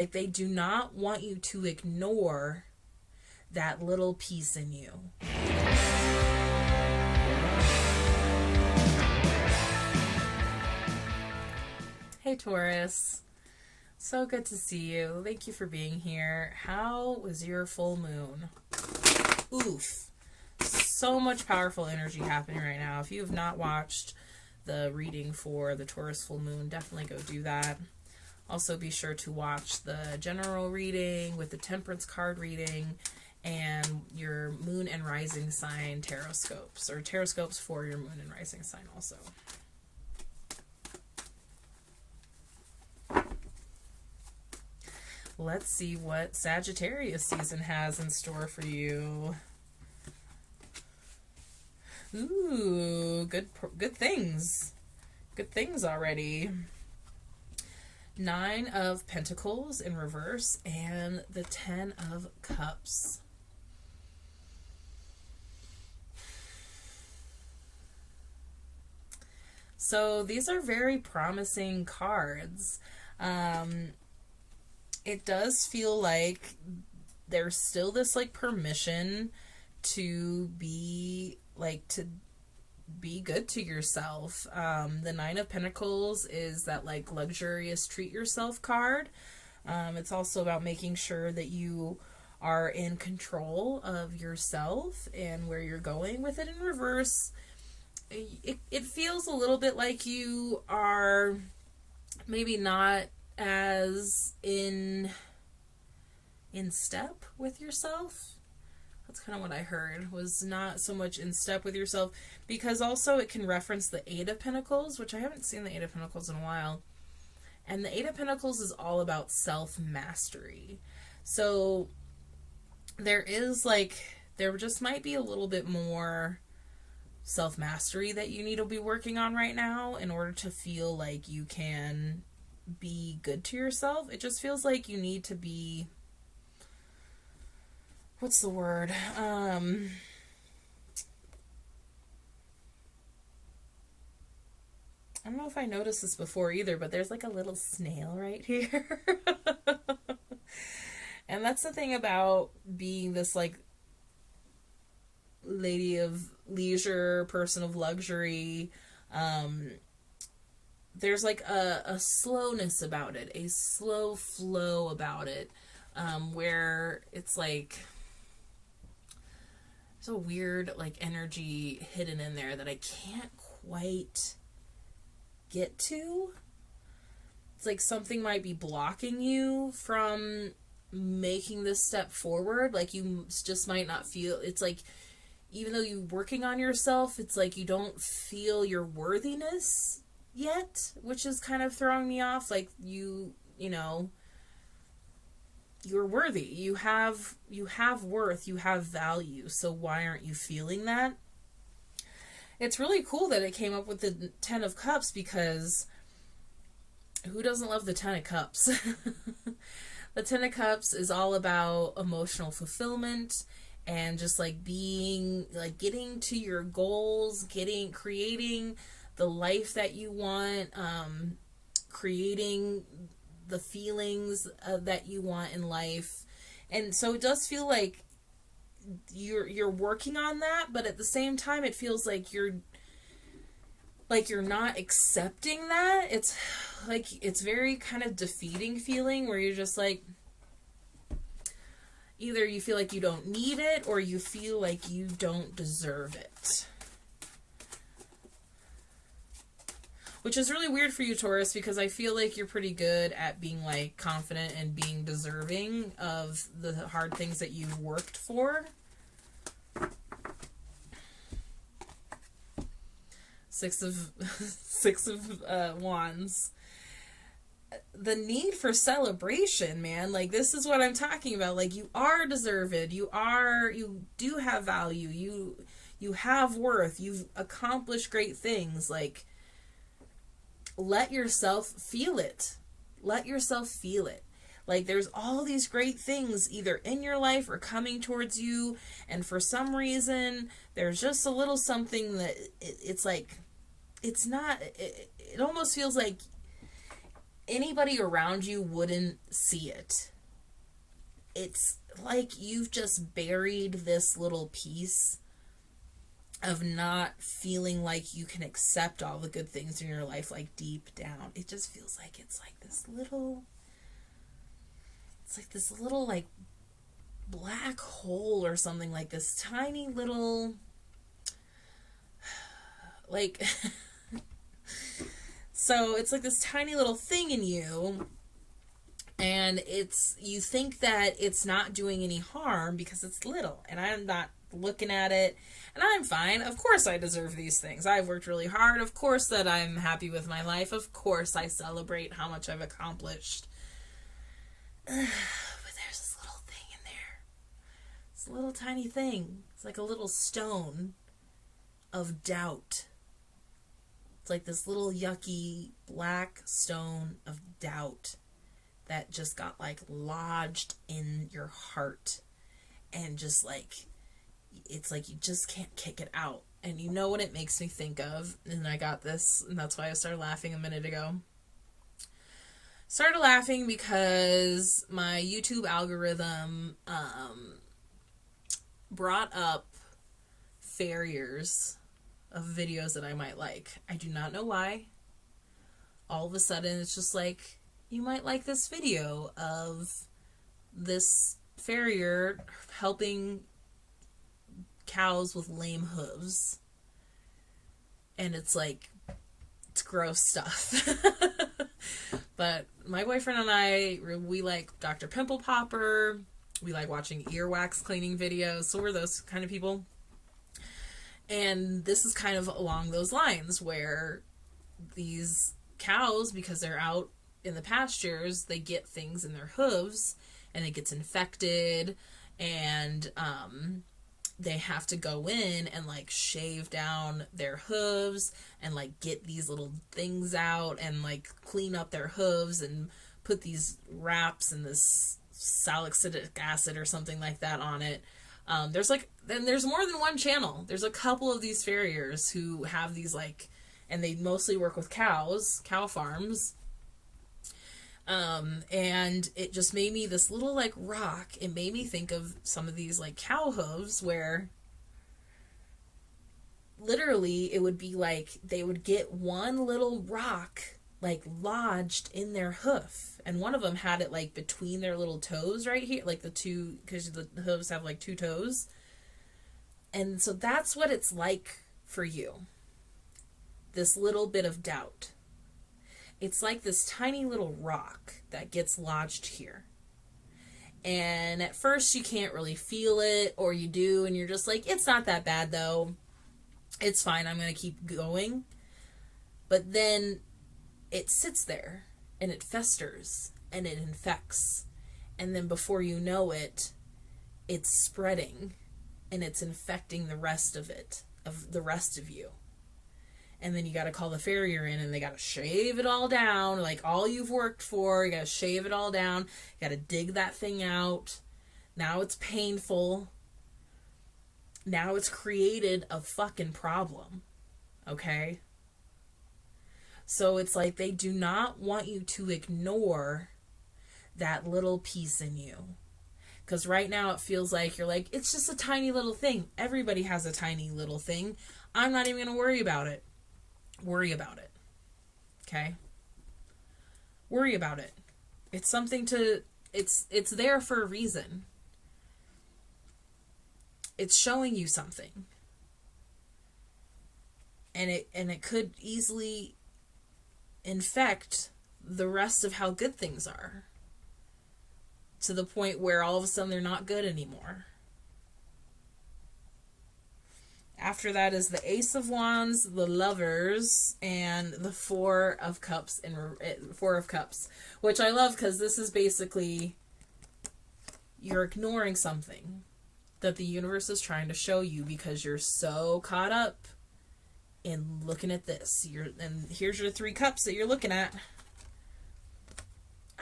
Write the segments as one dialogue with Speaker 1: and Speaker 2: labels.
Speaker 1: Like, they do not want you to ignore that little piece in you. Hey, Taurus. So good to see you. Thank you for being here. How was your full moon? Oof. So much powerful energy happening right now. If you have not watched the reading for the Taurus full moon, definitely go do that. Also, be sure to watch the general reading with the Temperance card reading and your moon and rising sign taroscopes, or taroscopes for your moon and rising sign also. Let's see what Sagittarius season has in store for you. Ooh, good things. Good things already. 9 of Pentacles in reverse and the 10 of Cups. So these are very promising cards. It does feel like there's still this like permission to be good to yourself. The 9 of Pentacles is that like luxurious treat yourself card. It's also about making sure that you are in control of yourself and where you're going. With it in reverse, it feels a little bit like you are maybe not as in step with yourself. That's kind of what I heard, was not so much in step with yourself, because also it can reference the 8 of Pentacles, which I haven't seen the 8 of Pentacles in a while. And the 8 of Pentacles is all about self-mastery. So there just might be a little bit more self-mastery that you need to be working on right now in order to feel like you can be good to yourself. It just feels like you need to be, what's the word? I don't know if I noticed this before either, but there's like a little snail right here. And that's the thing about being this like lady of leisure, person of luxury. There's like a slowness about it, a slow flow about it, where it's like there's a weird like energy hidden in there that I can't quite get to. It's like something might be blocking you from making this step forward. Like you just might not feel, it's like even though you're working on yourself, it's like you don't feel your worthiness yet, which is kind of throwing me off. Like you know, you're worthy. You have worth, you have value. So why aren't you feeling that? It's really cool that it came up with the 10 of Cups, because who doesn't love the 10 of Cups? The 10 of Cups is all about emotional fulfillment and just like being, like getting to your goals, creating the life that you want, creating the feelings that you want in life. And so it does feel like you're working on that, but at the same time it feels like you're not accepting that. It's like it's very kind of defeating feeling where you're just like, either you feel like you don't need it or you feel like you don't deserve it. Which is really weird for you, Taurus, because I feel like you're pretty good at being like confident and being deserving of the hard things that you've worked for. Six of Wands. The need for celebration, man. Like, this is what I'm talking about. Like, you are deserved. You do have value. You have worth. You've accomplished great things. Like, let yourself feel it. Let yourself feel it. Like, there's all these great things either in your life or coming towards you, and for some reason there's just a little something that it's like, it's not, it almost feels like anybody around you wouldn't see it. It's like you've just buried this little piece of not feeling like you can accept all the good things in your life, like deep down. It just feels like it's like this little like black hole or something, like this tiny little like so it's like this tiny little thing in you, and you think that it's not doing any harm because it's little, and I'm not looking at it, and I'm fine. Of course I deserve these things. I've worked really hard. Of course that I'm happy with my life. Of course I celebrate how much I've accomplished. But there's this little thing in there. This little tiny thing. It's like a little stone of doubt. It's like this little yucky black stone of doubt that just got like lodged in your heart, and just like, it's like you just can't kick it out. And you know what it makes me think of? And I got this, and that's why I started laughing a minute ago. Started laughing because my YouTube algorithm brought up farriers of videos that I might like. I do not know why. All of a sudden, it's just like, you might like this video of this farrier helping cows with lame hooves. And it's like, it's gross stuff. But my boyfriend and I, we like Dr. Pimple Popper. We like watching earwax cleaning videos. So we're those kind of people. And this is kind of along those lines, where these cows, because they're out in the pastures, they get things in their hooves, and it gets infected, and they have to go in and like shave down their hooves and like get these little things out and like clean up their hooves and put these wraps and this salicylic acid or something like that on it. There's more than one channel. There's a couple of these farriers who have these like, and they mostly work with cow farms. And it just made me this little like rock. It made me think of some of these like cow hooves, where literally it would be like they would get one little rock like lodged in their hoof, and one of them had it like between their little toes right here, like the two, because the hooves have like two toes. And so that's what it's like for you. This little bit of doubt. It's like this tiny little rock that gets lodged here. And at first you can't really feel it, or you do, and you're just like, it's not that bad though. It's fine, I'm going to keep going. But then it sits there, and it festers, and it infects. And then before you know it, it's spreading, and it's infecting the rest of it, of the rest of you. And then you got to call the farrier in, and they got to shave it all down, like all you've worked for. You got to shave it all down. You got to dig that thing out. Now it's painful. Now it's created a fucking problem. Okay? So it's like they do not want you to ignore that little piece in you. Because right now it feels like you're like, it's just a tiny little thing. Everybody has a tiny little thing. I'm not even going to worry about it. Worry about it. Okay? Worry about it. It's something to, it's there for a reason. It's showing you something. And it could easily infect the rest of how good things are. To the point where all of a sudden they're not good anymore. After that is the Ace of Wands, the Lovers, and the Four of Cups, which I love because this is basically you're ignoring something that the universe is trying to show you because you're so caught up in looking at this. And here's your 3 cups that you're looking at.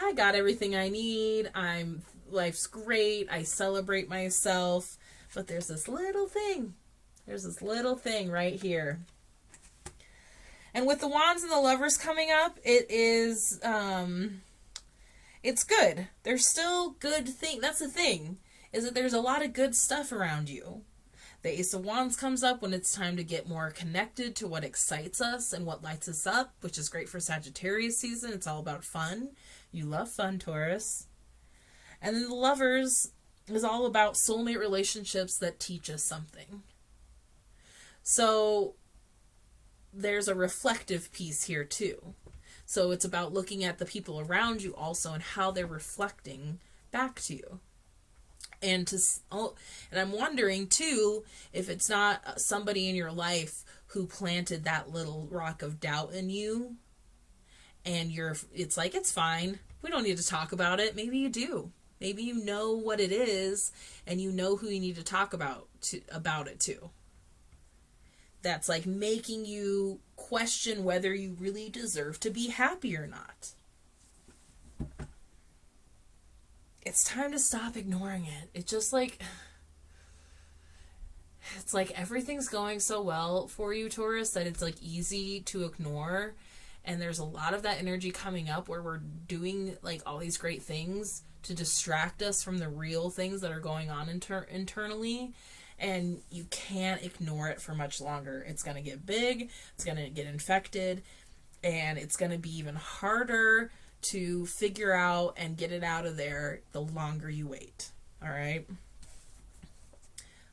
Speaker 1: I got everything I need. Life's great. I celebrate myself. But there's this little thing. There's this little thing right here. And with the Wands and the Lovers coming up, it is, it's good. There's still good thing. That's the thing, is that there's a lot of good stuff around you. The Ace of Wands comes up when it's time to get more connected to what excites us and what lights us up, which is great for Sagittarius season. It's all about fun. You love fun, Taurus. And then the Lovers is all about soulmate relationships that teach us something. So there's a reflective piece here too. So it's about looking at the people around you also and how they're reflecting back to you. And I'm wondering too if it's not somebody in your life who planted that little rock of doubt in you, and it's like, it's fine, we don't need to talk about it. Maybe you do. Maybe you know what it is, and you know who you need to talk about it to. That's like making you question whether you really deserve to be happy or not. It's time to stop ignoring it. It's just like, it's like everything's going so well for you, Taurus, that it's like easy to ignore. And there's a lot of that energy coming up where we're doing like all these great things to distract us from the real things that are going on internally. And you can't ignore it for much longer. It's going to get big, it's going to get infected, and it's going to be even harder to figure out and get it out of there the longer you wait. All right? I'm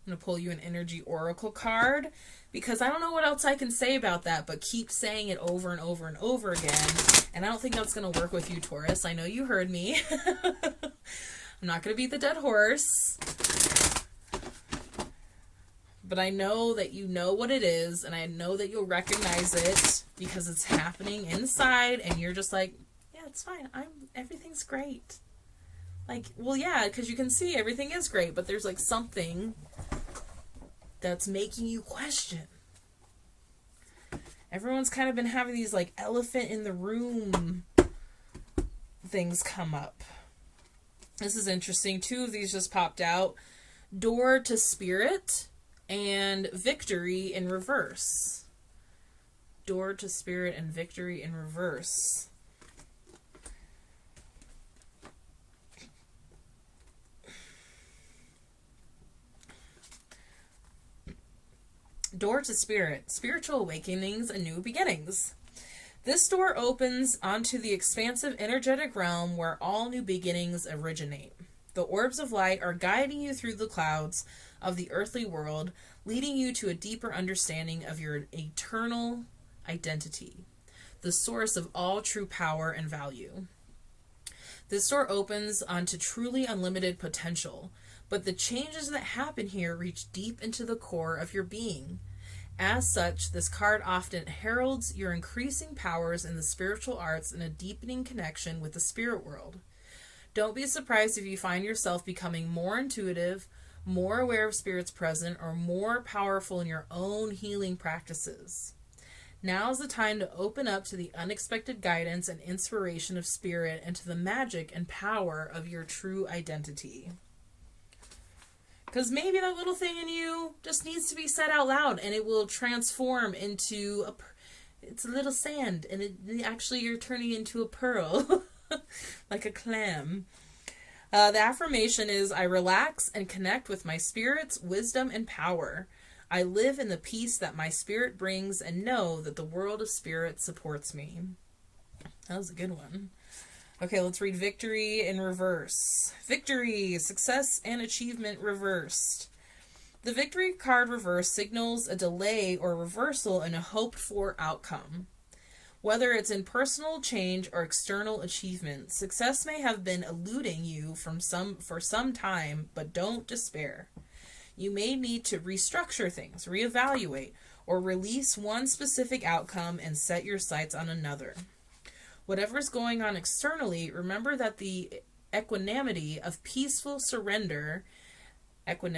Speaker 1: going to pull you an energy oracle card because I don't know what else I can say about that, but keep saying it over and over and over again. And I don't think that's going to work with you, Taurus. I know you heard me. I'm not going to beat the dead horse. But I know that you know what it is, and I know that you'll recognize it because it's happening inside, and you're just like, yeah, it's fine. Everything's great. Like, well, yeah, because you can see everything is great, but there's like something that's making you question. Everyone's kind of been having these like elephant in the room things come up. This is interesting. 2 of these just popped out. Door to Spirit and Victory in reverse. Door to Spirit and Victory in reverse. Door to Spirit, spiritual awakenings and new beginnings. This door opens onto the expansive energetic realm where all new beginnings originate. The orbs of light are guiding you through the clouds of the earthly world, leading you to a deeper understanding of your eternal identity, the source of all true power and value. This door opens onto truly unlimited potential, but the changes that happen here reach deep into the core of your being. As such, this card often heralds your increasing powers in the spiritual arts and a deepening connection with the spirit world. Don't be surprised if you find yourself becoming more intuitive, more aware of spirits present, or more powerful in your own healing practices. Now is the time to open up to the unexpected guidance and inspiration of spirit and to the magic and power of your true identity. Because maybe that little thing in you just needs to be said out loud, and it will transform into it's a little sand, and actually you're turning into a pearl. Like a clam. The affirmation is, I relax and connect with my spirit's wisdom and power. I live in the peace that my spirit brings and know that the world of spirit supports me. That was a good one. Okay, let's read Victory in reverse. Victory, success and achievement reversed. The Victory card reverse signals a delay or reversal in a hoped-for outcome. Whether it's in personal change or external achievement, success may have been eluding you for some time, but don't despair. You may need to restructure things, reevaluate, or release one specific outcome and set your sights on another. Whatever's going on externally, remember that the equanimity of peaceful surrender Remember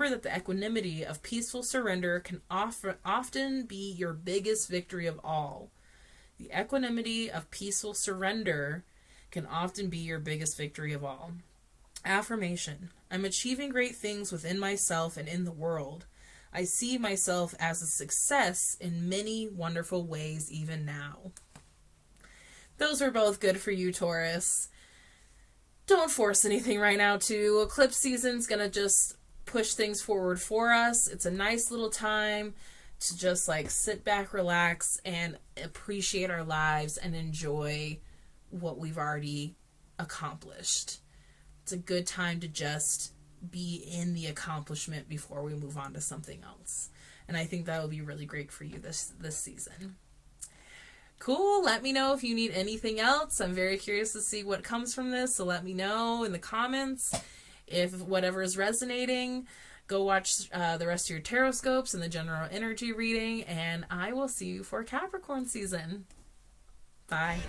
Speaker 1: that the equanimity of peaceful surrender can often be your biggest victory of all. The equanimity of peaceful surrender can often be your biggest victory of all. Affirmation. I'm achieving great things within myself and in the world. I see myself as a success in many wonderful ways even now. Those were both good for you, Taurus. Don't force anything right now, too. Eclipse season's gonna just push things forward for us. It's a nice little time to just like sit back, relax, and appreciate our lives and enjoy what we've already accomplished. It's a good time to just be in the accomplishment before we move on to something else. And I think that will be really great for you this season. Cool. Let me know if you need anything else. I'm very curious to see what comes from this. So let me know in the comments if whatever is resonating. Go watch the rest of your tarot scopes and the general energy reading. And I will see you for Capricorn season. Bye.